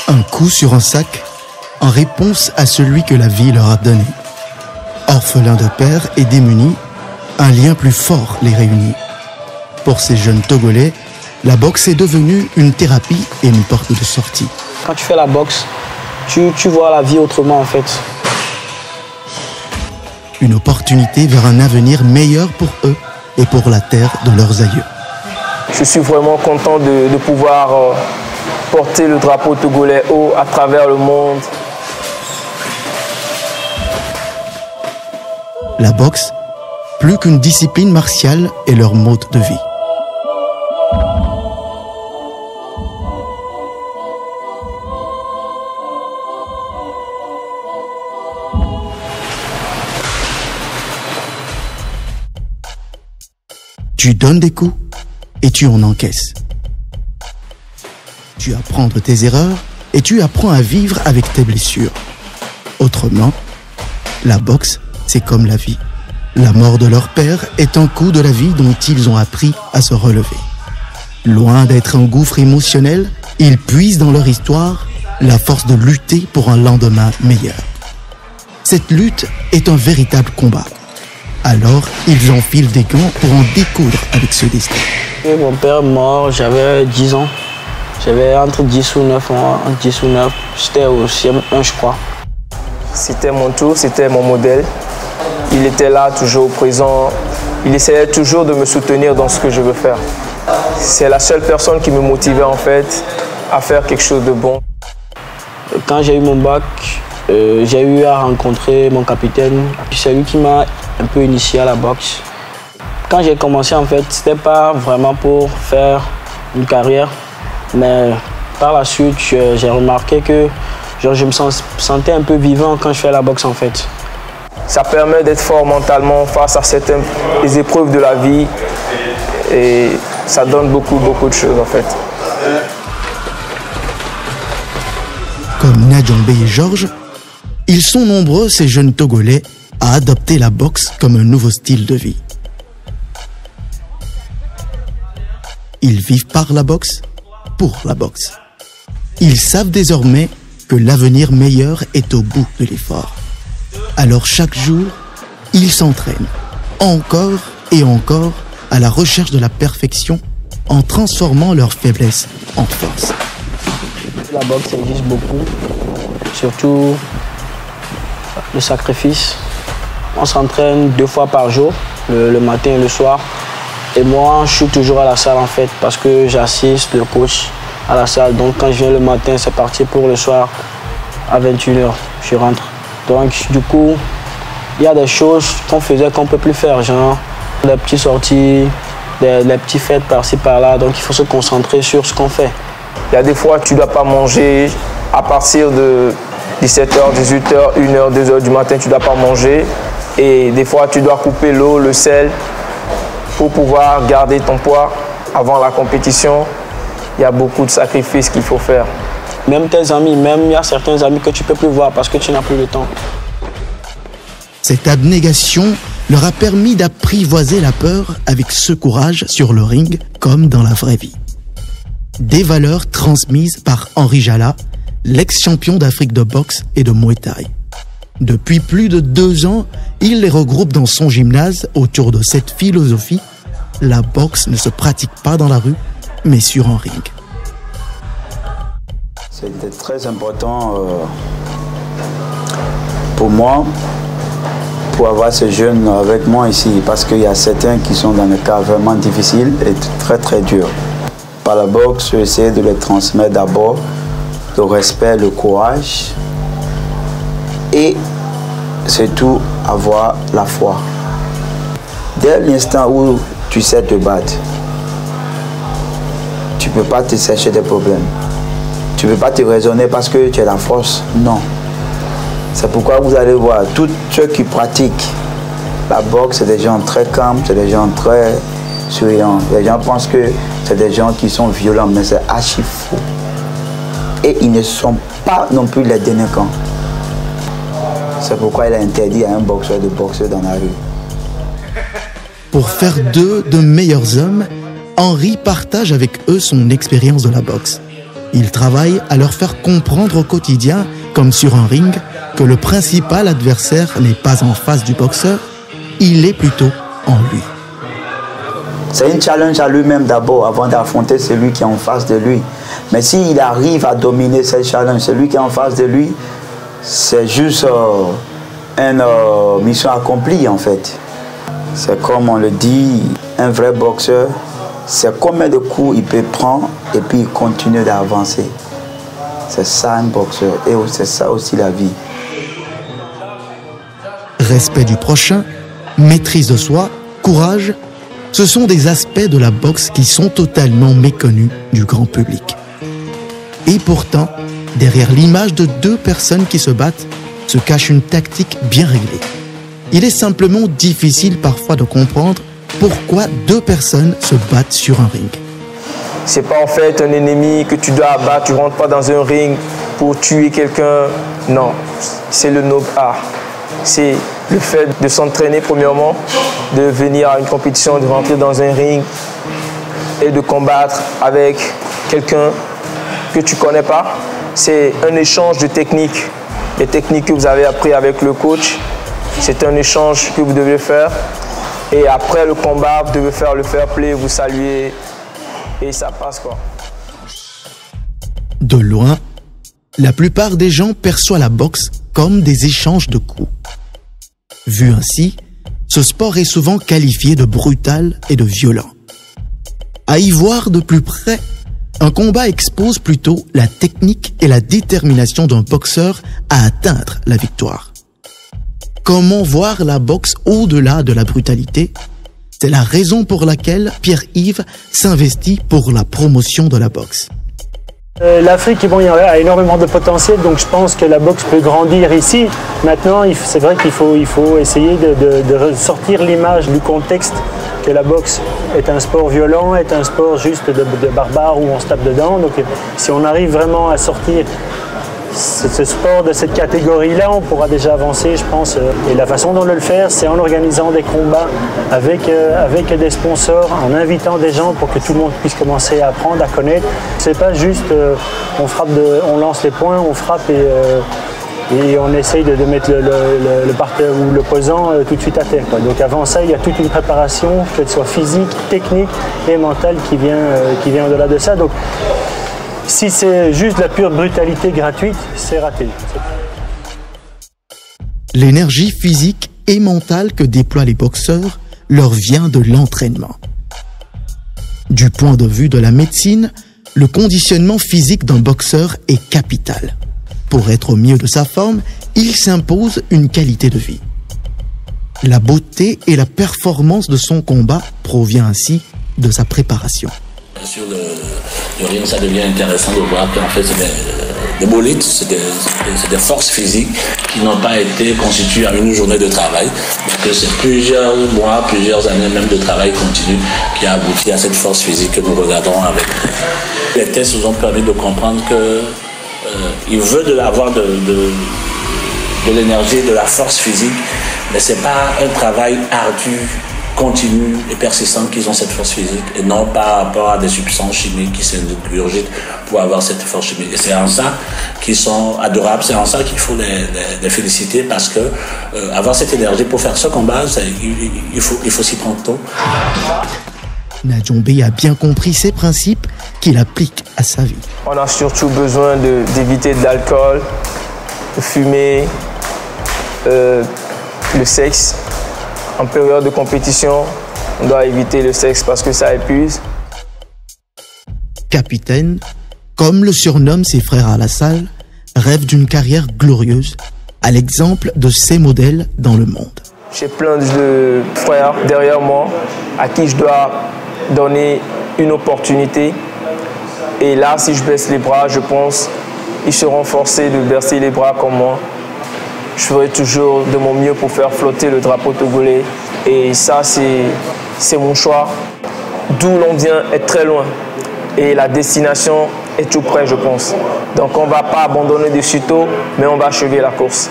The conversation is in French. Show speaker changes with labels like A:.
A: Un coup sur un sac en réponse à celui que la vie leur a donné. Orphelins de père et démunis, un lien plus fort les réunit. Pour ces jeunes Togolais, la boxe est devenue une thérapie et une porte de sortie.
B: Quand tu fais la boxe, tu vois la vie autrement en fait.
A: Une opportunité vers un avenir meilleur pour eux et pour la terre de leurs aïeux.
C: Je suis vraiment content de pouvoir porter le drapeau togolais haut à travers le monde.
A: La boxe, plus qu'une discipline martiale, est leur mode de vie. Tu donnes des coups et tu en encaisses. Tu apprends de tes erreurs et tu apprends à vivre avec tes blessures. Autrement, la boxe, c'est comme la vie. La mort de leur père est un coup de la vie dont ils ont appris à se relever. Loin d'être un gouffre émotionnel, ils puisent dans leur histoire la force de lutter pour un lendemain meilleur. Cette lutte est un véritable combat. Alors, ils enfilent des gants pour en découdre avec ce destin.
B: Et mon père est mort, j'avais 10 ans. J'avais entre 10 ou 9 ans, j'étais au CM1 je crois.
C: C'était mon tour, c'était mon modèle. Il était là, toujours présent. Il essayait toujours de me soutenir dans ce que je veux faire. C'est la seule personne qui me motivait en fait à faire quelque chose de bon.
B: Quand j'ai eu mon bac, j'ai eu à rencontrer mon capitaine. C'est lui qui m'a un peu initié à la boxe. Quand j'ai commencé en fait, c'était pas vraiment pour faire une carrière, mais par la suite, j'ai remarqué que je me sentais un peu vivant quand je fais la boxe en fait.
C: Ça permet d'être fort mentalement face à certaines épreuves de la vie et ça donne beaucoup de choses en fait.
A: Comme Nadjombe et Georges, ils sont nombreux ces jeunes Togolais à adopter la boxe comme un nouveau style de vie. Ils vivent par la boxe, pour la boxe. Ils savent désormais que l'avenir meilleur est au bout de l'effort. Alors chaque jour, ils s'entraînent, encore et encore, à la recherche de la perfection, en transformant leurs faiblesses en force.
B: La boxe existe beaucoup, surtout le sacrifice. On s'entraîne 2 fois par jour, le matin et le soir. Et moi, je suis toujours à la salle en fait, parce que j'assiste le coach à la salle. Donc quand je viens le matin, c'est parti pour le soir à 21h, je rentre. Donc du coup, il y a des choses qu'on faisait qu'on ne peut plus faire, genre des petites sorties, des petites fêtes par-ci par-là. Donc il faut se concentrer sur ce qu'on fait.
C: Il y a des fois, tu ne dois pas manger à partir de 17h, 18h, 1h, 2h du matin, tu ne dois pas manger. Et des fois, tu dois couper l'eau, le sel pour pouvoir garder ton poids avant la compétition. Il y a beaucoup de sacrifices qu'il faut faire.
B: Même tes amis, il y a certains amis que tu ne peux plus voir parce que tu n'as plus le temps.
A: Cette abnégation leur a permis d'apprivoiser la peur avec ce courage sur le ring comme dans la vraie vie. Des valeurs transmises par Henri Jala, l'ex-champion d'Afrique de boxe et de Muay Thai. Depuis plus de 2 ans, il les regroupe dans son gymnase autour de cette philosophie. La boxe ne se pratique pas dans la rue, mais sur un ring.
D: C'était très important pour moi, pour avoir ces jeunes avec moi ici, parce qu'il y a certains qui sont dans des cas vraiment difficiles et très durs. Par la boxe, j'essaie de les transmettre d'abord le respect, le courage et surtout avoir la foi. Dès l'instant où tu sais te battre, tu ne peux pas te chercher des problèmes. Tu ne peux pas te raisonner parce que tu as la force. Non. C'est pourquoi vous allez voir, tous ceux qui pratiquent la boxe, c'est des gens très calmes, c'est des gens très souriants. Les gens pensent que c'est des gens qui sont violents, mais c'est archi faux. Et ils ne sont pas non plus les délinquants. C'est pourquoi il a interdit à un boxeur de boxer dans la rue.
A: Pour faire d'eux de meilleurs hommes, Henri partage avec eux son expérience de la boxe. Il travaille à leur faire comprendre au quotidien, comme sur un ring, que le principal adversaire n'est pas en face du boxeur, il est plutôt en lui.
D: C'est une challenge à lui-même d'abord, avant d'affronter celui qui est en face de lui. Mais s'il arrive à dominer ce challenge, celui qui est en face de lui, c'est juste une mission accomplie en fait. C'est comme on le dit, un vrai boxeur, c'est combien de coups il peut prendre et puis il continue d'avancer. C'est ça un boxeur et c'est ça aussi la vie.
A: Respect du prochain, maîtrise de soi, courage, ce sont des aspects de la boxe qui sont totalement méconnus du grand public. Et pourtant, derrière l'image de deux personnes qui se battent, se cache une tactique bien réglée. Il est simplement difficile parfois de comprendre pourquoi deux personnes se battent sur un ring.
C: C'est pas en fait un ennemi que tu dois abattre, tu rentres pas dans un ring pour tuer quelqu'un. Non, c'est le noble art. C'est le fait de s'entraîner premièrement, de venir à une compétition, de rentrer dans un ring et de combattre avec quelqu'un que tu ne connais pas. C'est un échange de techniques. Les techniques que vous avez apprises avec le coach, c'est un échange que vous devez faire. Et après le combat, vous devez faire le fair play, vous saluer et ça passe quoi.
A: De loin, la plupart des gens perçoivent la boxe comme des échanges de coups. Vu ainsi, ce sport est souvent qualifié de brutal et de violent. À y voir de plus près, un combat expose plutôt la technique et la détermination d'un boxeur à atteindre la victoire. Comment voir la boxe au-delà de la brutalité? C'est la raison pour laquelle Pierre-Yves s'investit pour la promotion de la boxe.
E: L'Afrique a énormément de potentiel, donc je pense que la boxe peut grandir ici. Maintenant, c'est vrai qu'il faut essayer de sortir l'image du contexte que la boxe est un sport violent, est un sport juste de barbares où on se tape dedans. Donc si on arrive vraiment à sortir ce sport de cette catégorie-là, on pourra déjà avancer, je pense. Et la façon dont de le faire, c'est en organisant des combats avec des sponsors, en invitant des gens pour que tout le monde puisse commencer à apprendre, à connaître. C'est pas juste on lance les points, on frappe et on essaye de mettre le partenaire ou l'opposant tout de suite à terre, quoi. Donc avant ça, il y a toute une préparation, qu'elle soit physique, technique et mentale qui vient au-delà de ça. Donc, si c'est juste la pure brutalité gratuite, c'est raté.
A: L'énergie physique et mentale que déploient les boxeurs leur vient de l'entraînement. Du point de vue de la médecine, le conditionnement physique d'un boxeur est capital. Pour être au mieux de sa forme, il s'impose une qualité de vie. La beauté et la performance de son combat provient ainsi de sa préparation.
F: Sur le ring, ça devient intéressant de voir qu'en fait, c'est des bolides, c'est des forces physiques qui n'ont pas été constituées à une journée de travail. Donc, c'est plusieurs mois, plusieurs années même de travail continu qui a abouti à cette force physique que nous regardons avec. Les tests nous ont permis de comprendre qu'il veut avoir de l'énergie, de la force physique, mais ce n'est pas un travail ardu, continu et persistant qu'ils ont cette force physique et non par rapport à des substances chimiques qui s'ingurgitent pour avoir cette force chimique. Et c'est en ça qu'ils sont adorables, c'est en ça qu'il faut les féliciter parce que avoir cette énergie pour faire ce combat, il faut s'y prendre tôt.
A: Nadjombe a bien compris ces principes qu'il applique à sa vie.
C: On a surtout besoin d'éviter de l'alcool, de fumer, le sexe. En période de compétition, on doit éviter le sexe parce que ça épuise.
A: Capitaine, comme le surnomment ses frères à la salle, rêve d'une carrière glorieuse, à l'exemple de ses modèles dans le monde.
C: J'ai plein de frères derrière moi à qui je dois donner une opportunité. Et là, si je baisse les bras, je pense qu'ils seront forcés de baisser les bras comme moi. Je ferai toujours de mon mieux pour faire flotter le drapeau togolais. Et ça, c'est mon choix. D'où l'on vient est très loin. Et la destination est tout près, je pense. Donc on ne va pas abandonner de sitôt, mais on va achever la course.